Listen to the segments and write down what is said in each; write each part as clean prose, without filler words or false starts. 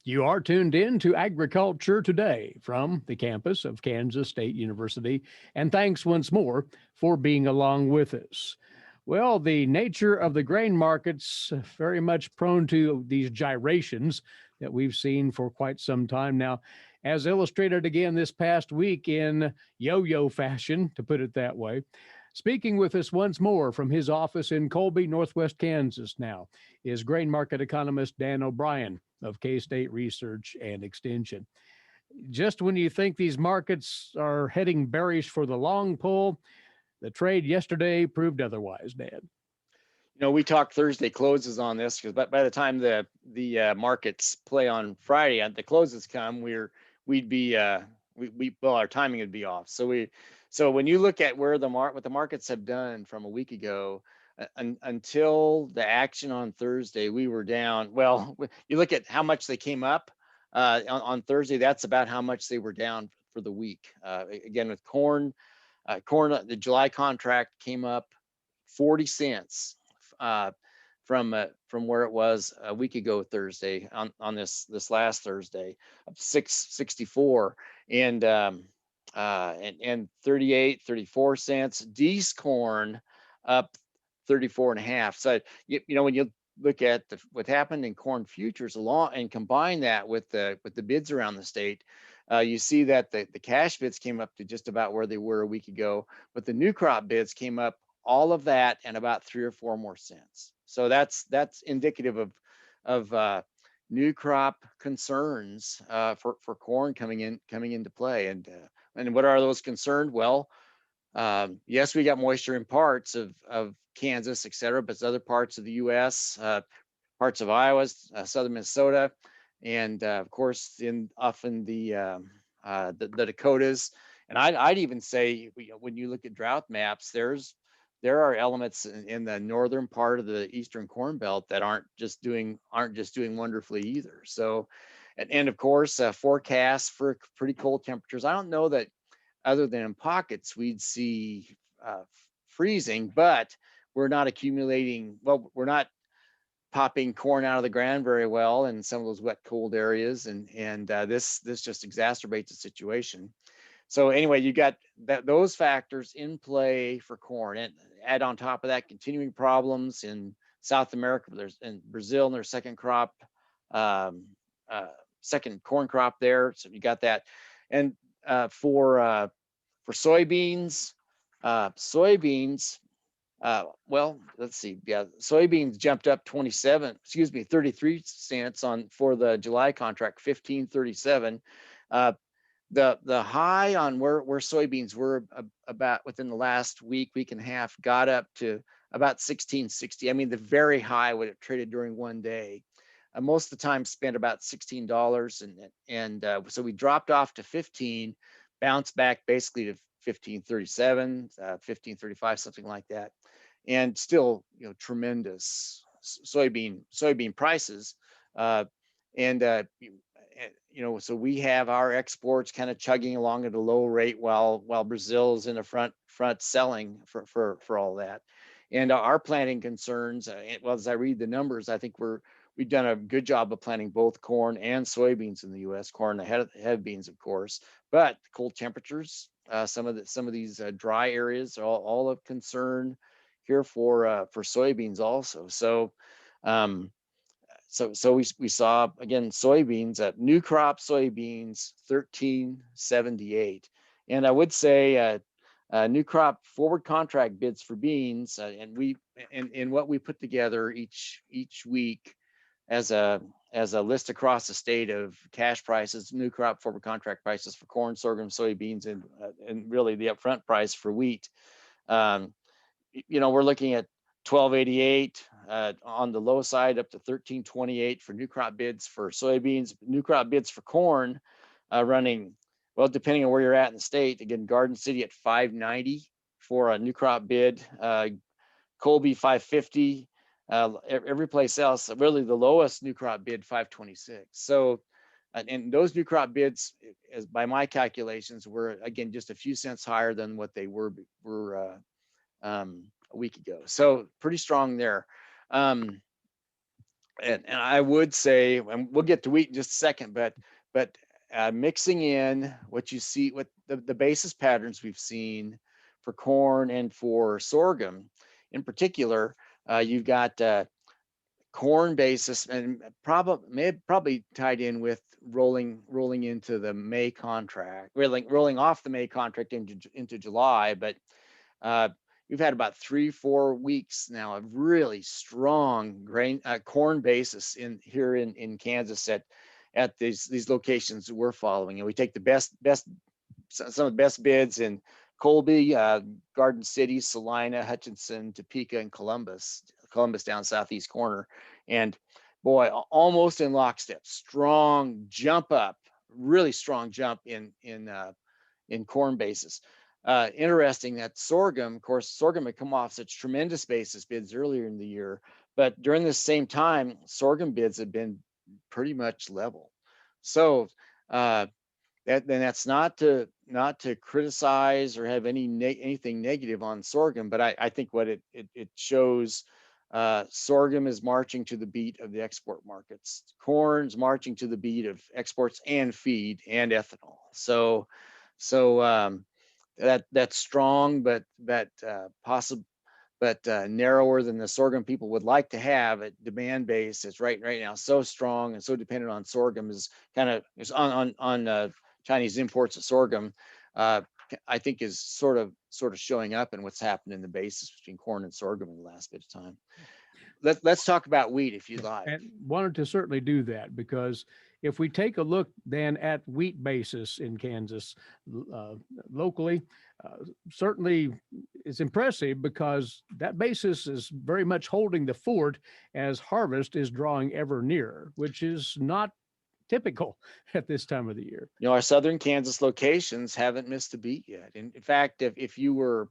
You are tuned in to Agriculture Today from the campus of Kansas State University, and thanks once more for being along with us. Well, the nature of the grain markets very much prone to these gyrations that we've seen for quite some time now, as illustrated again this past week in yo-yo fashion, to put it that way. Speaking with us once more from his office in Colby, Northwest Kansas now, is grain market economist Dan O'Brien of K State Research and Extension. Just when you think these markets are heading bearish for the long pull, the trade yesterday proved otherwise, Dan. We talked Thursday closes on this because by the time the markets play on Friday and the closes come, we'd be well, our timing would be off. So when you look at where what the markets have done from a week ago until the action on Thursday, we were down. Well, you look at how much they came up on Thursday. That's about how much they were down for the week. Again, with corn, the July contract came up 40 cents uh, from where it was a week ago Thursday on this last Thursday of 664 and 38 34 cents. Dees corn up 34 and a half. So when you look at what happened in corn futures along and combine that with the bids around the state, you see that the cash bids came up to just about where they were a week ago, but the new crop bids came up all of that and about 3 or 4 more cents. So that's indicative of new crop concerns for corn coming into play. And what are those concerns? Well, yes, we got moisture in parts of Kansas, et cetera, but other parts of the U.S., parts of Iowa, southern Minnesota, and of course often the Dakotas. And I'd even say when you look at drought maps, there are elements in the northern part of the eastern corn belt that aren't just doing wonderfully either. So, and of course, forecasts for pretty cold temperatures. I don't know that other than in pockets we'd see freezing, but we're not accumulating. Well, we're not popping corn out of the ground very well in some of those wet, cold areas, and this just exacerbates the situation. So anyway, you got those factors in play for corn, and add on top of that continuing problems in South America. There's in Brazil and their second crop, um, second corn crop there. So you got that, and for soybeans, well, let's see. Yeah, soybeans jumped up 33 cents for the July contract, 15.37. The high on where soybeans were about within the last week and a half got up to about 16.60. I mean, the very high would have traded during one day. Most of the time spent about $16, and so we dropped off to 15, bounced back basically to 15.37, 15.35, something like that, and still tremendous soybean prices, and so we have our exports kind of chugging along at a low rate while Brazil is in the front selling for all that. And our planting concerns, well, as I read the numbers, I think we've done a good job of planting both corn and soybeans in the U.S. Corn ahead of beans, of course, but cold temperatures, some of these dry areas are all of concern here for soybeans also. So we saw again soybeans at new crop soybeans 13.78, and I would say new crop forward contract bids for beans, and in what we put together each week as a list across the state of cash prices, new crop forward contract prices for corn, sorghum, soybeans, and really the upfront price for wheat. We're looking at 12.88 on the low side, up to 13.28 for new crop bids for soybeans. New crop bids for corn running, well, depending on where you're at in the state. Again, Garden City at 5.90 for a new crop bid. Colby 5.50. Every place else, really the lowest new crop bid 5.26. So, and those new crop bids, as by my calculations, were again just a few cents higher than what they were a week ago. So pretty strong there. and I would say, and we'll get to wheat in just a second, but mixing in what you see, what the basis patterns we've seen for corn and for sorghum in particular, you've got corn basis, and probably tied in with rolling into the May contract, rolling off the May contract into July, but we've had about 3-4 weeks now of really strong corn basis in Kansas at these locations that we're following, and we take the best some of the best bids in Colby, Garden City, Salina, Hutchinson, Topeka, and Columbus down southeast corner, and boy, almost in lockstep, strong jump up, really strong jump in corn basis. Interesting that sorghum, of course, sorghum had come off such tremendous basis bids earlier in the year, but during this same time, sorghum bids have been pretty much level. So that's not to criticize or have anything negative on sorghum, but I think what it shows, sorghum is marching to the beat of the export markets. Corn's marching to the beat of exports and feed and ethanol. So that's strong, but possible, but narrower than the sorghum people would like to have. At demand base is right now so strong and so dependent on sorghum is kind of is on Chinese imports of sorghum. I think is sort of showing up in what's happened in the basis between corn and sorghum in the last bit of time. Let's talk about wheat if you'd like. And wanted to certainly do that because if we take a look then at wheat basis in Kansas uh, locally, certainly it's impressive because that basis is very much holding the fort as harvest is drawing ever nearer, which is not typical at this time of the year. Our southern Kansas locations haven't missed a beat yet. In fact, if you were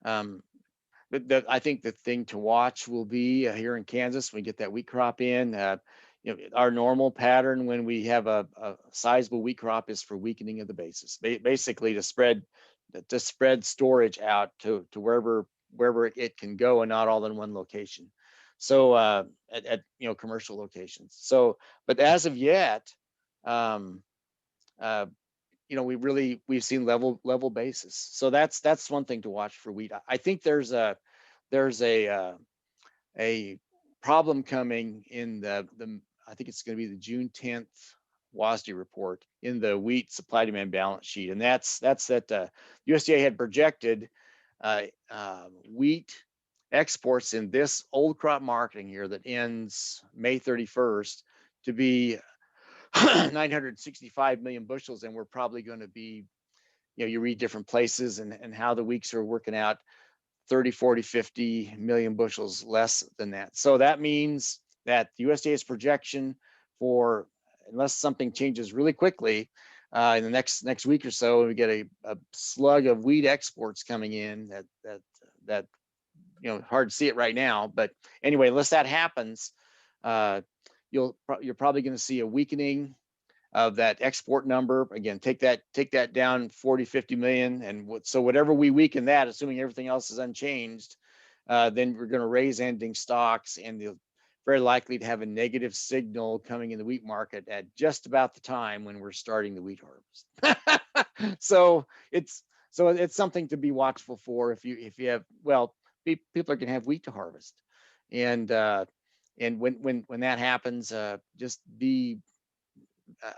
um, I think the thing to watch will be here in Kansas when we get that wheat crop in. Our normal pattern when we have a sizable wheat crop is for weakening of the basis, basically to spread storage out to wherever it can go and not all in one location. So at commercial locations. So, but as of yet, um, we've seen level basis. So that's one thing to watch for wheat. I think there's a problem coming in the I think it's going to be the June 10th WASDE report in the wheat supply demand balance sheet, and that's that USDA had projected wheat exports in this old crop marketing year that ends May 31st to be 965 million bushels, and we're probably going to be, you read different places and how the weeks are working out, 30, 40, 50 million bushels less than that. So that means that the USDA's projection for, unless something changes really quickly in the next week or so, we get a slug of wheat exports coming in that hard to see it right now. But anyway, unless that happens, you're probably going to see a weakening of that export number. Again, take that down 40, 50 million. And so whatever we weaken that, assuming everything else is unchanged, then we're going to raise ending stocks, and you're very likely to have a negative signal coming in the wheat market at just about the time when we're starting the wheat harvest. So it's something to be watchful for if you have, well, people are going to have wheat to harvest. And when that happens, just be,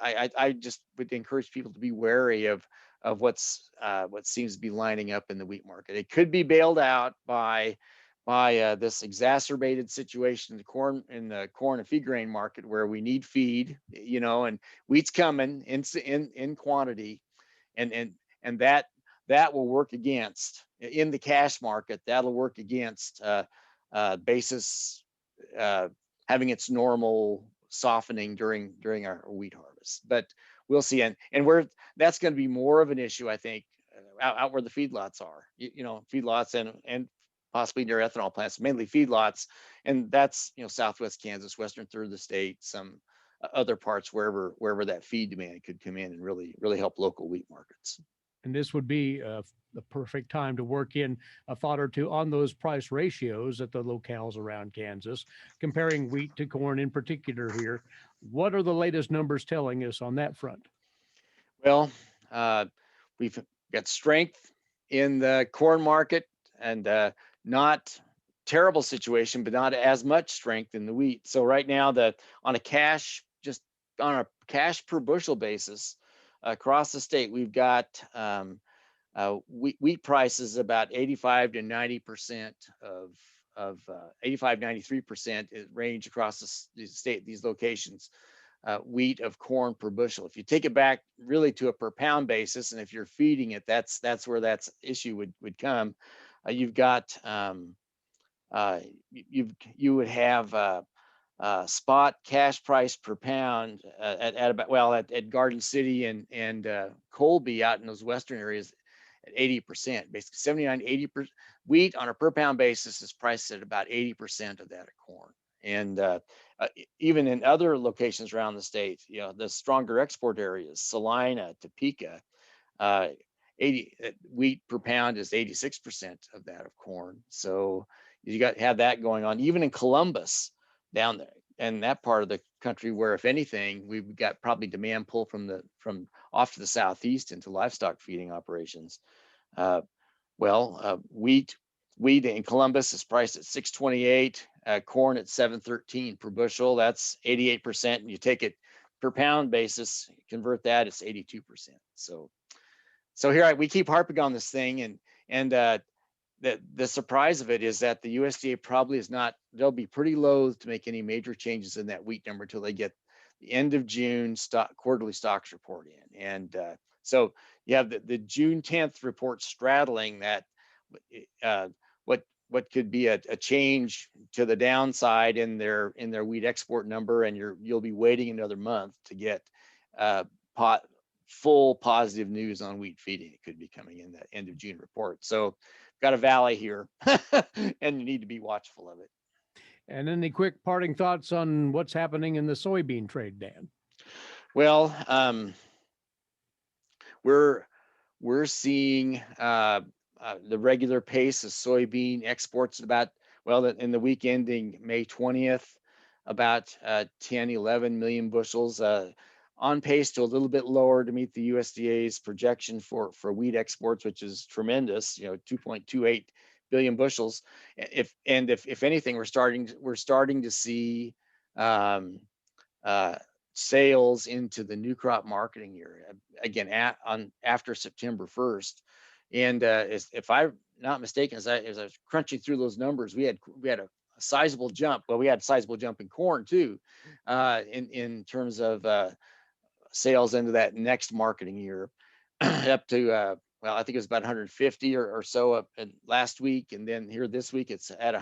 I just would encourage people to be wary of what seems to be lining up in the wheat market. It could be bailed out by this exacerbated situation in the corn and feed grain market, where we need feed, and wheat's coming in quantity, and that will work against, in the cash market, that'll work against basis having its normal softening during our wheat harvest. But we'll see, and that's going to be more of an issue, I think, out where the feedlots are, feedlots and possibly near ethanol plants, mainly feedlots, and that's southwest Kansas, western third of the state, some other parts wherever that feed demand could come in and really help local wheat markets. And this would be the perfect time to work in a thought or two on those price ratios at the locales around Kansas, comparing wheat to corn in particular here. What are the latest numbers telling us on that front? Well, we've got strength in the corn market and not terrible situation, but not as much strength in the wheat. So right now, just on a cash per bushel basis across the state, we've got wheat prices about 85 to 90% of 85, 93% range across the state, these locations, wheat of corn per bushel. If you take it back really to a per pound basis, and if you're feeding it, that's where that issue would come. You've got you would have spot cash price per pound at about, well, at Garden City and Colby out in those western areas at 80%, basically 79, 80%. Wheat on a per pound basis is priced at about 80% of that of corn. And even in other locations around the state, the stronger export areas, Salina, Topeka, uh, 80 wheat per pound is 86% of that of corn. So you have that going on. Even in Columbus, down there, and that part of the country, where if anything, we've got probably demand pull from off to the southeast into livestock feeding operations. Wheat in Columbus is priced at 628, corn at 713 per bushel. That's 88%. And you take it per pound basis, convert that, it's 82%. So here we keep harping on this thing, and the surprise of it is that the USDA probably is not. They'll be pretty loath to make any major changes in that wheat number until they get the end of June quarterly stocks report in. And so you have the June 10th report straddling that. What could be a change to the downside in their wheat export number, and you'll be waiting another month to get full positive news on wheat feeding. It could be coming in that end of June report. So got a valley here, and you need to be watchful of it. And any quick parting thoughts on what's happening in the soybean trade, Dan? Well, we're seeing the regular pace of soybean exports about, well, in the week ending May 20th, about 10, 11 million bushels, on pace to a little bit lower to meet the USDA's projection for wheat exports, which is tremendous, 2.28 billion bushels. If anything, we're starting to see sales into the new crop marketing year again after September 1st. And if I'm not mistaken, as I was crunching through those numbers, we had a sizable jump. Well, we had a sizable jump in corn too, in terms of sales into that next marketing year, up to well, I think it was about 150 or so up last week, and then here this week it's at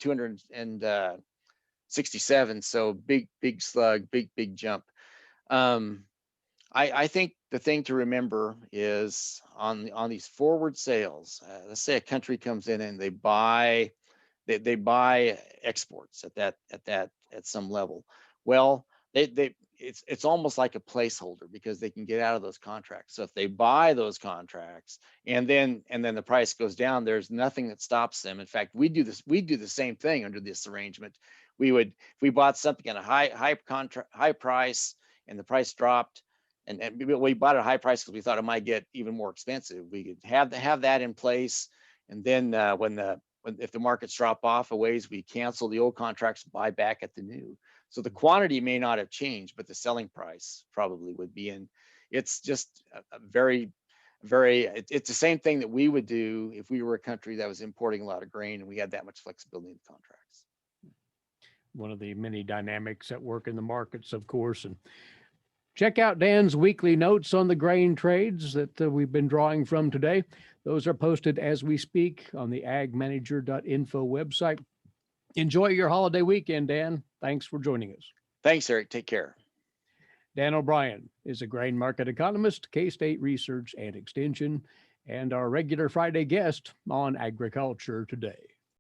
267. So big slug, big jump. I think the thing to remember is on these forward sales. Let's say a country comes in and they buy exports at some level. Well, it's almost like a placeholder because they can get out of those contracts. So if they buy those contracts and then the price goes down, there's nothing that stops them. In fact, we do the same thing under this arrangement. If we bought something at a high price and the price dropped, and we bought at a high price because we thought it might get even more expensive, we could have that in place. And then if the markets drop off a ways, we cancel the old contracts, buy back at the new. So the quantity may not have changed, but the selling price probably would be in. It's just it's the same thing that we would do if we were a country that was importing a lot of grain and we had that much flexibility in the contracts. One of the many dynamics at work in the markets, of course. And check out Dan's weekly notes on the grain trades that we've been drawing from today. Those are posted as we speak on the agmanager.info website. Enjoy your holiday weekend, Dan. Thanks for joining us. Thanks, Eric. Take care. Dan O'Brien is a grain market economist, K-State Research and Extension, and our regular Friday guest on Agriculture Today.